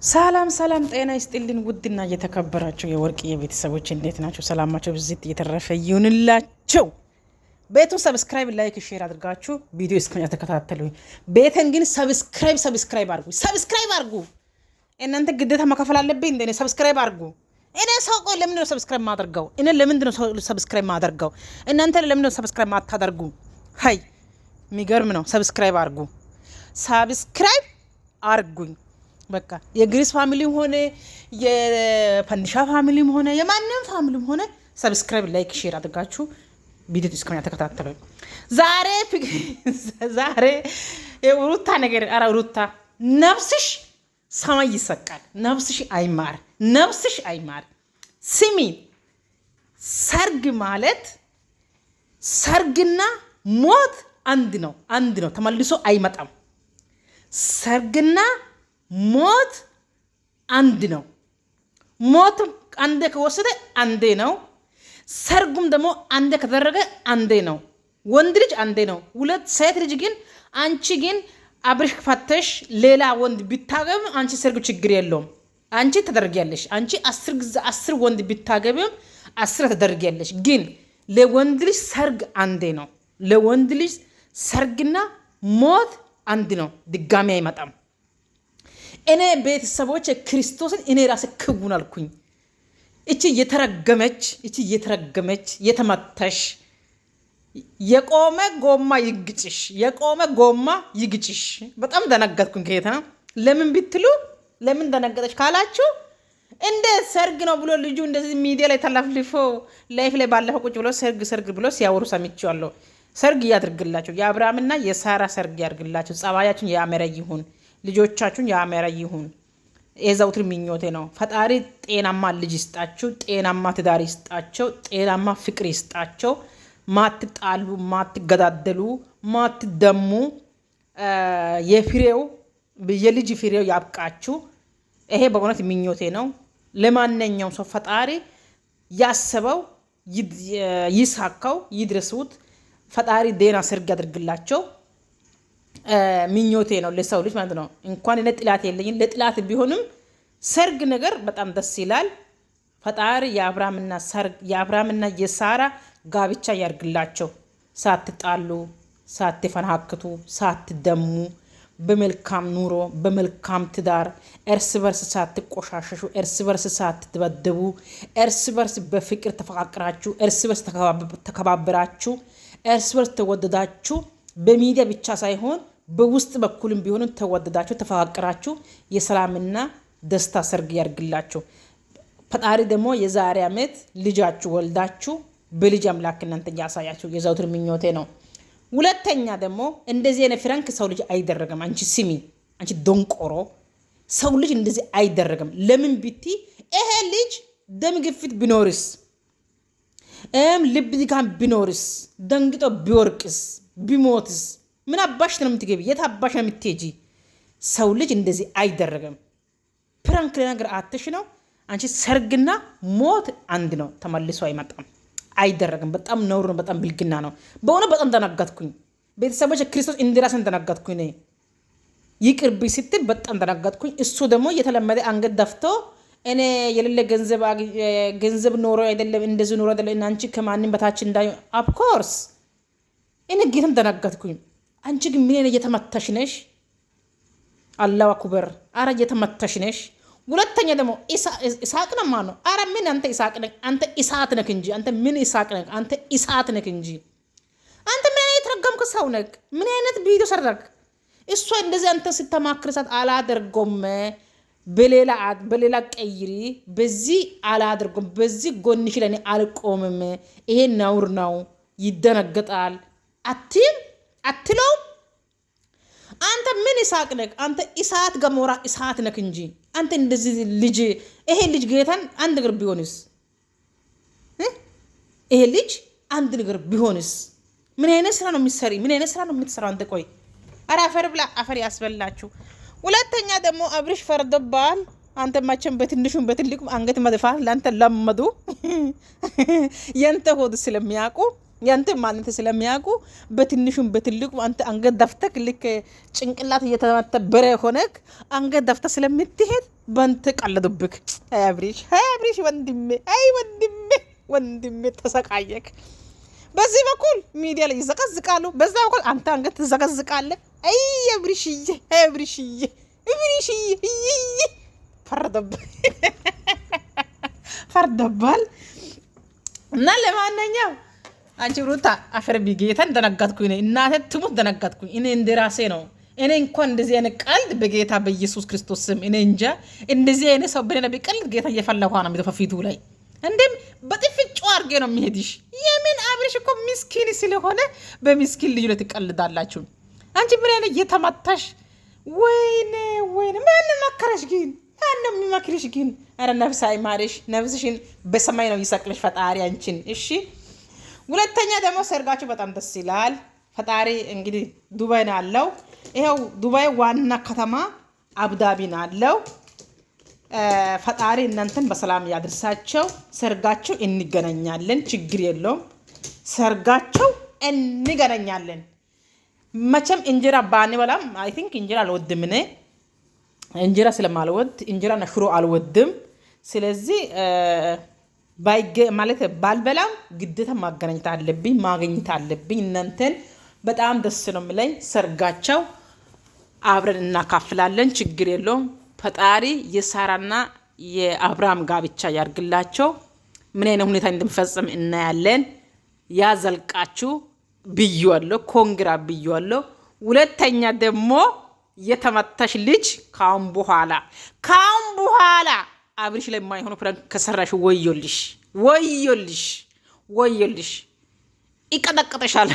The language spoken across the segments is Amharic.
ሰላም ጤና ይስጥልን ውድና እየተከበራችሁ የወርቅ የቤተሰቦች እንዴት ናችሁ? ሰላማችሁ ብዝት እየተረፈ ይሁንላችሁ። ቤቱን ሰብስክራይብ፣ ላይክ፣ ሼር አድርጋችሁ ቪዲዮ እስከኛ ተከታተሉ። ቤተን ግን ሰብስክራይብ አድርጉ። እናንተ ግዴታ መከፈል አለብኝ እንዴ? ሰብስክራይብ አድርጉ። እኔ ሰው ቆይ ለምን ነው ሰብስክራይብ ማደርገው? እኔ ለምን ነው ሰብስክራይብ ማደርገው? እናንተ ለምን ነው ሰብስክራይብ ማታደርጉ? ሃይ የሚገርም ነው። ሰብስክራይብ አርጉኝ። በቃ የግሪስ ፋሚሊም ሆነ የፈንዲሻ ፋሚሊም ሆነ የማንም ፋሚሊም ሆነ ሰብስክራይብ፣ ላይክ፣ ሼር አድርጋችሁ ቪዲዮ እስከኛ ተከታተሉ። ዛሬ ሩታ ነገር ሩታ ነፍስሽ ሰማይ ይሰቃል። ነፍስሽ አይማር። ስሚ፣ ሰርግ ማለት ሰርግና ሞት አንድ ነው። ተመልሶ አይመጣም። ሰርግና ሞት አንድ ነው። ሞት አንዴ ከወሰደ አንዴ ነው። ሰርጉም ደግሞ አንዴ ከተደረገ አንዴ ነው። ወንድ ልጅ አንዴ ነው። ሁለት ሴት ልጅ ግን አንቺ ግን አብርሽ ፈተሽ ሌላ ወንድ ቢታገብ አንቺ ሰርግ ችግር የለውም። አንቺ ተደርጊያለሽ። አንቺ 10 ጊዜ 10 ወንድ ቢታገብም 10 ተደርጊያለሽ። ግን ለወንድ ልጅ ሰርግ አንዴ ነው። ለወንድ ልጅ ሰርግና ሞት አንድ ነው። ድጋሚ አይመጣም። እኔ ቤተሰቦች ክርስቶስን እኔ ራሴ ክውን አልኩኝ። እቺ የተረገመች የተመተሽ የቆመ ጎማ ይግጭሽ። በጣም ደነገጥኩኝ። ከየት ነው ለምን ደነገጠች ካላችሁ እንደ ሰርግ ነው ብሎ ልጁ እንደዚህ ሚዲያ ላይ ተለፍልፎ ላይፍ ላይ ባለፈው ቁጭ ብሎ ሰርግ ብሎ ሲያወሩ ሰምቼዋለሁ። ሰርግ ያድርግላችሁ። የአብርሃምና የሳራ ሰርግ ያድርግላችሁ። ጸባያችሁን ያመረ ይሁን። ልጆቻችሁን ያመረ ይሁን። የዘውትር ምኞቴ ነው። ፈጣሪ ጤናማ ልጅ ይስጣችሁ፣ ጤናማ ትዳር ይስጣቸው፣ ጤናማ ፍቅር ይስጣቸው። ማትጣሉ፣ ማትገዳደሉ፣ ማትደሙ የልጅ ፍሬው ያብቃችሁ። ይሄ በእውነት ምኞቴ ነው። ለማንኛውም ሰው ፈጣሪ ያሰበው ይሳካው፣ ይድረሱት። ፈጣሪ ዴና ሰርግ ያድርግላቸው። ምኞቴ ነው ለሰው ልጅ ማለት ነው። እንኳን እኔ ጥላት የለኝም፣ ለጥላት ቢሆንም ሰርግ ነገር በጣም ደስ ይላል። ፈጣሪ የአብርሃምና የሳራ ጋብቻ ያርግላቸው። ሳትጣሉ፣ ሳትፈናክቱ፣ ሳትደሙ በመልካም ኑሮ በመልካም ትዳር እርስ በርስ ሳትቆሻሸሹ፣ እርስ በርስ ሳትደበደቡ፣ እርስ በርስ በፍቅር ተፈቃቅራችሁ፣ እርስ በርስ ተከባብራችሁ፣ እርስ በርስ ተወደዳችሁ በሚዲያ ብቻ ሳይሆን በውስጥ በኩልም ቢሆን ተወደዳችሁ ተፈቃቅራችሁ የሰላምና ደስታ ሰርግ ያርግላችሁ። ፈጣሪ ደግሞ የዛሬ ዓመት ልጃችሁ ወልዳችሁ በልጅ አምላክ እናንተ ያሳያችሁ የዘውትር ምኞቴ ነው። ሁለተኛ ደግሞ እንደዚህ አይነት ፍራንክ ሰው ልጅ አይደረግም። አንቺ ስሚ፣ አንቺ ዶንቆሮ፣ ሰው ልጅ እንደዚህ አይደረግም። ለምን ብቲ ይሄ ልጅ ደም ግፊት ቢኖርስ ልብ ድካም ቢኖርስ ደንግጦ ቢወርቅስ ቢሞትስ ምን አባሽ ነው የምትገቢ? የት አባሽ ነው የምትሄጂ? ሰው ልጅ እንደዚህ አይደረግም። ፕራንክ ነገር አትሽ ነው። አንቺ ሰርግና ሞት አንድ ነው። ተመልሶ አይመጣም፣ አይደረግም። በጣም ነውር ነው። በጣም ብልግና ነው። በሆነ በጣም ተናገጥኩኝ። ቤተሰቦች ክርስቶስ እንዲራስን ተናገጥኩኝ። ይቅርብ ስትል በጣም ተናገጥኩኝ። እሱ ደግሞ የተለመደ አንገት ደፍቶ እኔ የሌለ ገንዘብ ኖሮ አይደለም እንደዚህ ኖሮ አይደለም አንቺ ከማንም በታች እንዳይ ኦፍኮርስ እኔ ጌታን ተናገጥኩኝ። አንቺ ግን ምን እየተመታሽ ነሽ? አላሁ አክበር። አረ እየተመታሽ ነሽ። ሁለተኛ ደግሞ ኢሳቅ ነው ማለት ነው። አረ ምን አንተ ኢሳቅ ነህ? አንተ ኢሳት ነህ እንጂ አንተ ምን ኢሳቅ ነህ? አንተ ኢሳት ነህ እንጂ አንተ ምን አይነት ረገምክ ሰው ነህ? ምን አይነት ቪዲዮ ሰራክ? እሷ እንደዚህ አንተ ስተማክርሳት አላደርጎም፣ በሌላ ቀይሪ፣ በዚህ አላደርጎም፣ በዚህ ጎንሽ ለኔ አልቆምም፣ ይሄ ነውር ነው፣ ይደነገጣል አትለውም። አንተ ምን ኢሳቅ ነህ? አንተ ኢሳት ገሞራ ኢሳት ነህ እንጂ አንተ እንደዚህ ልጅ ይሄ ልጅ ጌታን አንድ ነገር ቢሆንስ ይሄ ልጅ አንድ ነገር ቢሆንስ ምን አይነት ስራ ነው የሚሰሪ? ምን አይነት ስራ ነው የምትሰራው አንተ? ቆይ ኧረ አፈር ብላ፣ አፈር ያስበላችሁ። ሁለተኛ ደግሞ አብርሽ ፈርዶብሃል። አንተ መቼም በትንሹም በትልቁም አንገት መድፋት ለአንተ ለመዱ። የንተ ሆድ ስለሚያውቁ ያንተ ማንነት ስለሚያውቁ በትንሹም በትልቁ አንተ አንገት ደፍተክ ልክ ጭንቅላት እየተመተበረ ሆነክ አንገት ደፍተ ስለምትሄድ በንተ ቀለዱብክ። አብሪሽ ወንድሜ ተሰቃየክ። በዚህ በኩል ሚዲያ ላይ ይዘቀዝቃሉ፣ በዛ በኩል አንተ አንገት ትዘቀዝቃለህ። አይ አብሪሽዬ ፈርደባል። እና ለማንኛውም አንቺ ሩታ አፈር ቢጌታን ደነገጥኩኝ። እናቴ ትሙት ደነገጥኩኝ። እኔ እንደራሴ ነው። እኔ እንኳን እንደዚህ አይነት ቀልድ በጌታ በኢየሱስ ክርስቶስ ስም እኔ እንጃ። እንደዚህ አይነት ሰው በኔ ቢቀልድ ጌታ እየፈለኳ ነው የሚተፈፊቱ ላይ እንደም በጥፍጭ አርጌ ነው የሚሄድሽ። የምን አብርሽ እኮ ምስኪን ስለሆነ በምስኪን ልጅ ላይ ትቀልዳላችሁ። አንቺ ምን ያለ እየተመታሽ ወይኔ ማን መከረሽ ግን? ማን የሚመክርሽ ግን? አረ ነፍስ አይማርሽ፣ ነፍስሽን በሰማይ ነው ይሰቅልሽ ፈጣሪ አንቺን። እሺ ሁለተኛ ደግሞ ሰርጋችሁ በጣም ደስ ይላል። ፈጣሪ እንግዲህ ዱባይ ነው ያለው። ይሄው ዱባይ ዋና ከተማ አቡዳቢ ነው ያለው። ፈጣሪ እናንተን በሰላም ያድርሳቸው። ሰርጋቸው እንገናኛለን፣ ችግር የለውም። ሰርጋቸው እንገናኛለን። መቼም እንጀራ ባንበላም አይ ቲንክ እንጀራ አልወድም እኔ እንጀራ ስለማልወድ እንጀራ ሽሮ አልወድም። ስለዚህ ማለት ባልበላም ግዴታ ማገናኘት አለብኝ፣ ማግኘት አለብኝ እናንተን። በጣም ደስ ነው የሚለኝ። ሰርጋቸው አብረን እናካፍላለን፣ ችግር የለውም። ፈጣሪ የሳራና የአብርሃም ጋብቻ ያርግላቸው። ምን አይነት ሁኔታ እንደሚፈጽም እናያለን። ያዘልቃችሁ ብያለሁ፣ ኮንግራ ብያለሁ። ሁለተኛ ደግሞ የተመታሽ ልጅ ካሁን በኋላ አብርሽ ላይ የማይሆኑ ፕላን ከሰራሽ ወዮልሽ፣ ይቀጠቅጠሻል።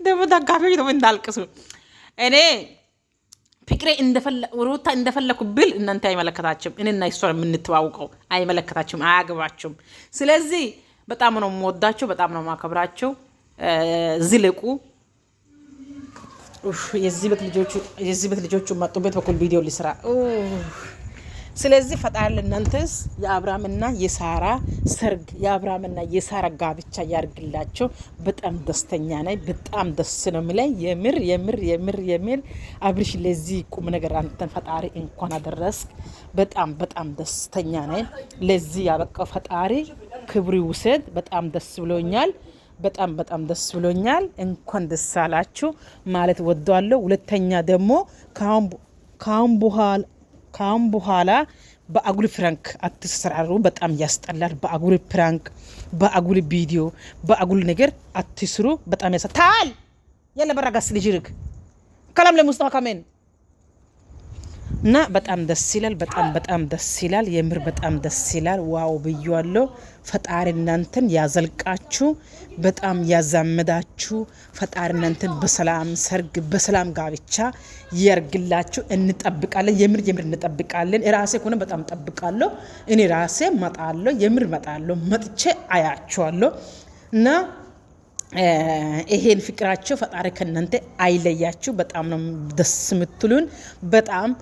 ደግሞ ደጋፊዎች ደግሞ እንዳልቅሱ እኔ ፍቅሬ ሩታ እንደፈለኩ ብል እናንተ አይመለከታችሁም። እኔና እሷ የምንተዋውቀው አይመለከታችሁም፣ አያገባችሁም። ስለዚህ በጣም ነው የምወዳቸው፣ በጣም ነው የማከብራቸው። ዝልቁ የዚህ ቤት ልጆቹ መጡበት በኩል ቪዲዮ ሊስራ። ስለዚህ ፈጣሪ ለእናንተስ የአብርሃምና የሳራ ሰርግ የአብርሃምና የሳራ ጋብቻ ያርግላቸው። በጣም ደስተኛ ነኝ። በጣም ደስ ነው የሚለኝ። የምር አብርሽ ለዚህ ቁም ነገር አንተን ፈጣሪ እንኳን አደረስክ። በጣም ደስተኛ ነኝ። ለዚህ ያበቃው ፈጣሪ ክብሩ ይውሰድ። በጣም ደስ ብሎኛል። በጣም ደስ ብሎኛል። እንኳን ደስ አላችሁ ማለት ወደዋለሁ። ሁለተኛ ደግሞ ካሁን በኋላ በአጉል ፍራንክ አትሰራሩ። በጣም ያስጠላል። በአጉል ፍራንክ፣ በአጉል ቪዲዮ፣ በአጉል ነገር አትስሩ። በጣም ያሳታል። ያለ በራጋስ ልጅርክ ከላም ለሙስጣፋ ካሜን እና በጣም ደስ ይላል። በጣም ደስ ይላል። የምር በጣም ደስ ይላል። ዋው ብያለሁ። ፈጣሪ እናንተን ያዘልቃችሁ፣ በጣም ያዛመዳችሁ። ፈጣሪ እናንተን በሰላም ሰርግ በሰላም ጋብቻ ያርግላችሁ። እንጠብቃለን። የምር እንጠብቃለን። ራሴ ከሆነ በጣም ጠብቃለሁ። እኔ ራሴ መጣለሁ። የምር መጣለሁ። መጥቼ አያችኋለሁ እና ይሄን ፍቅራቸው ፈጣሪ ከእናንተ አይለያችሁ። በጣም ነው ደስ የምትሉን። በጣም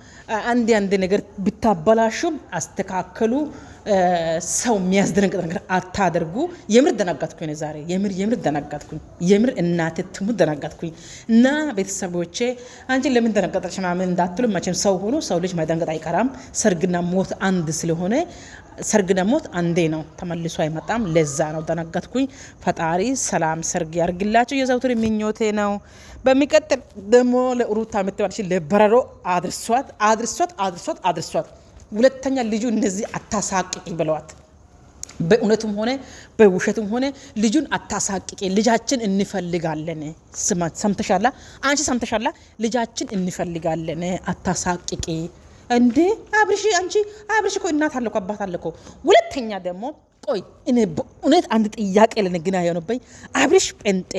አንድ ነገር ብታበላሹም አስተካከሉ። ሰው የሚያስደነግጥ ነገር አታደርጉ። የምር ደነገጥኩኝ ዛሬ። የምር ደነገጥኩኝ። የምር እናቴ ትሙት ደነገጥኩኝ። እና ቤተሰቦቼ አንቺ ለምን ደነገጠች ምናምን እንዳትሉ፣ መቼም ሰው ሆኖ ሰው ልጅ መደንገጥ አይቀራም። ሰርግና ሞት አንድ ስለሆነ ሰርግና ሞት አንዴ ነው፣ ተመልሶ አይመጣም። ለዛ ነው ደነገጥኩኝ። ፈጣሪ ሰላም ሰርግ ያርግላችሁ የዘውትር ምኞቴ ነው። በሚቀጥል ደግሞ ለሩታ የምትባልሽ ለበረሮ አድርሷት። ሁለተኛ ልጁ እነዚህ አታሳቅቂ ብለዋት። በእውነቱም ሆነ በውሸቱም ሆነ ልጁን አታሳቅቂ። ልጃችን እንፈልጋለን። ሰምተሻላ? አንቺ ሰምተሻላ? ልጃችን እንፈልጋለን፣ አታሳቅቂ። እንዴ አብርሽ እኮ እናት አለኮ አባት አለኮ። ሁለተኛ ደግሞ ቆይ እኔ በእውነት አንድ ጥያቄ ለንግና የሆነብኝ አብርሽ ጴንጤ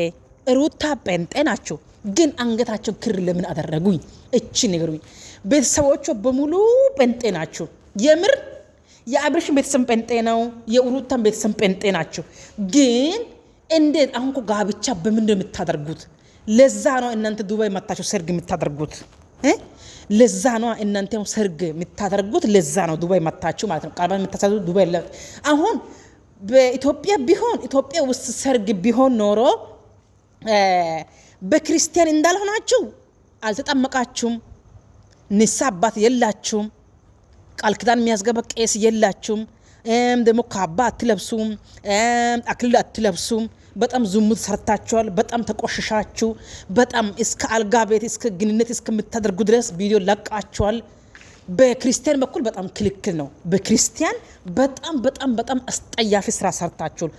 ሩታ ጴንጤ ናቸው፣ ግን አንገታቸው ክር ለምን አደረጉኝ? እቺ ነገሩኝ። ቤተሰቦቹ በሙሉ ጴንጤ ናቸው። የምር የአብርሽን ቤተሰብ ጴንጤ ነው፣ የሩታን ቤተሰብ ጴንጤ ናቸው። ግን እንዴት አሁን እኮ ጋብቻ በምንድን ነው የምታደርጉት? ለዛ ነው እናንተ ዱባይ መታችሁ ሰርግ የምታደርጉት። ለዛ ነው እናንተ ሰርግ የምታደርጉት። ለዛ ነው ዱባይ መታችሁ ማለት ነው። ቃል የምታሳዙት ዱባይ አሁን በኢትዮጵያ ቢሆን ኢትዮጵያ ውስጥ ሰርግ ቢሆን ኖሮ በክርስቲያን እንዳልሆናችሁ አልተጠመቃችሁም፣ ንስሐ አባት የላችሁም። ቃል ኪዳን የሚያስገባ ቄስ የላችሁም። ደግሞ ካባ አትለብሱም፣ አክሊል አትለብሱም። በጣም ዝሙት ሰርታችኋል። በጣም ተቆሽሻችሁ፣ በጣም እስከ አልጋ ቤት እስከ ግንኙነት እስከምታደርጉ ድረስ ቪዲዮ ለቃችኋል። በክርስቲያን በኩል በጣም ክልክል ነው። በክርስቲያን በጣም በጣም በጣም አስጠያፊ ስራ ሰርታችኋል።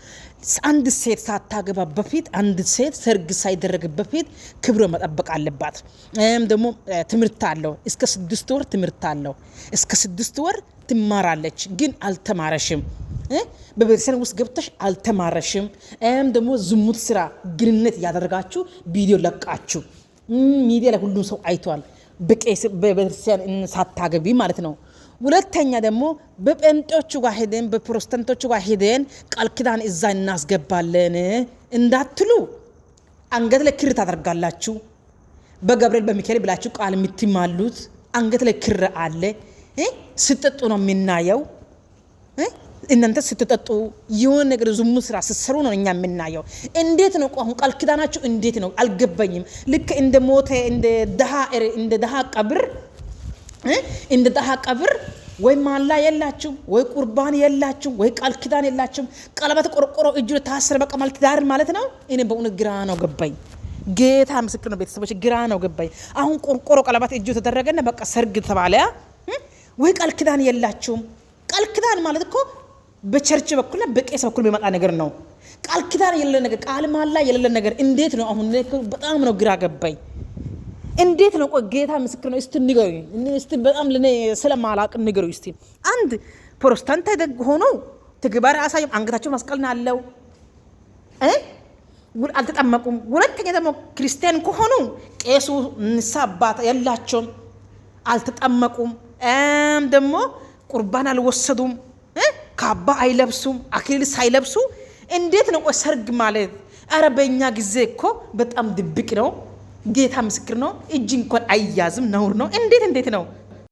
አንድ ሴት ሳታገባ በፊት አንድ ሴት ሰርግ ሳይደረግ በፊት ክብረ መጠበቅ አለባት። ደግሞ ትምህርት አለው። እስከ 6 ወር ትምህርት አለው። እስከ 6 ወር ትማራለች። ግን አልተማረሽም። በቤተክርስቲያን ውስጥ ገብተሽ አልተማረሽም። ደግሞ ዝሙት ስራ ግንኙነት ያደረጋችሁ ቪዲዮ ለቃችሁ ሚዲያ ላይ ሁሉም ሰው አይቷል። በቤተክርስቲያን ሳታገቢ ማለት ነው። ሁለተኛ ደግሞ በጴንጤዎቹ ጋር ሄደን በፕሮቴስታንቶቹ ጋር ሄደን ቃል ኪዳን እዛ እናስገባለን እንዳትሉ አንገት ላይ ክር ታደርጋላችሁ። በገብርኤል በሚካኤል ብላችሁ ቃል የምትማሉት አንገት ላይ ክር አለ። ስትጠጡ ነው የምናየው። እናንተ ስትጠጡ የሆነ ነገር ዝሙት ስራ ስትሰሩ ነው እኛ የምናየው። እንዴት ነው አሁን ቃል ኪዳናችሁ እንዴት ነው አልገባኝም። ልክ እንደ ሞተ እንደ ደሃ ቀብር እንደ ደሃ ቀብር ወይ ማላ የላችሁም፣ ወይ ቁርባን የላችሁም፣ ወይ ቃል ኪዳን የላችሁም። ቀለበት ቆርቆሮ እጁ ታስረ በቃ ማለት ዳር ማለት ነው። እኔ በእውነት ግራ ነው ገባኝ። ጌታ ምስክር ነው። ቤተሰቦች ግራ ነው ገባኝ። አሁን ቆርቆሮ ቀለበት እጁ ተደረገና በቃ ሰርግ ተባለ። ወይ ቃል ኪዳን የላችሁም። ቃል ኪዳን ማለት እኮ በቸርች በኩልና በቄስ በኩል የሚመጣ ነገር ነው። ቃል ኪዳን የሌለ ነገር፣ ቃል ማላ የሌለ ነገር እንዴት ነው? አሁን በጣም ነው ግራ ገባኝ። እንዴት ነው? ቆይ ጌታ ምስክር ነው። እስቲ ንገሩኝ። እስቲ በጣም ለኔ ስለማላቅ ንገሩኝ እስቲ። አንድ ፕሮቴስታንት ደግ ሆኖ ተግባር አሳየም። አንገታቸው መስቀልና አለው አልተጠመቁም። ሁለተኛ ደግሞ ክርስቲያን ከሆኑ ቄሱ ንስሐ አባት የላቸውም፣ አልተጠመቁም። ደግሞ ቁርባን አልወሰዱም፣ ካባ አይለብሱም፣ አክሊል ሳይለብሱ እንዴት ነው? ቆይ ሰርግ ማለት አረ በእኛ ጊዜ እኮ በጣም ድብቅ ነው። ጌታ ምስክር ነው። እጅ እንኳን አይያዝም፣ ነውር ነው። እንዴት ነው?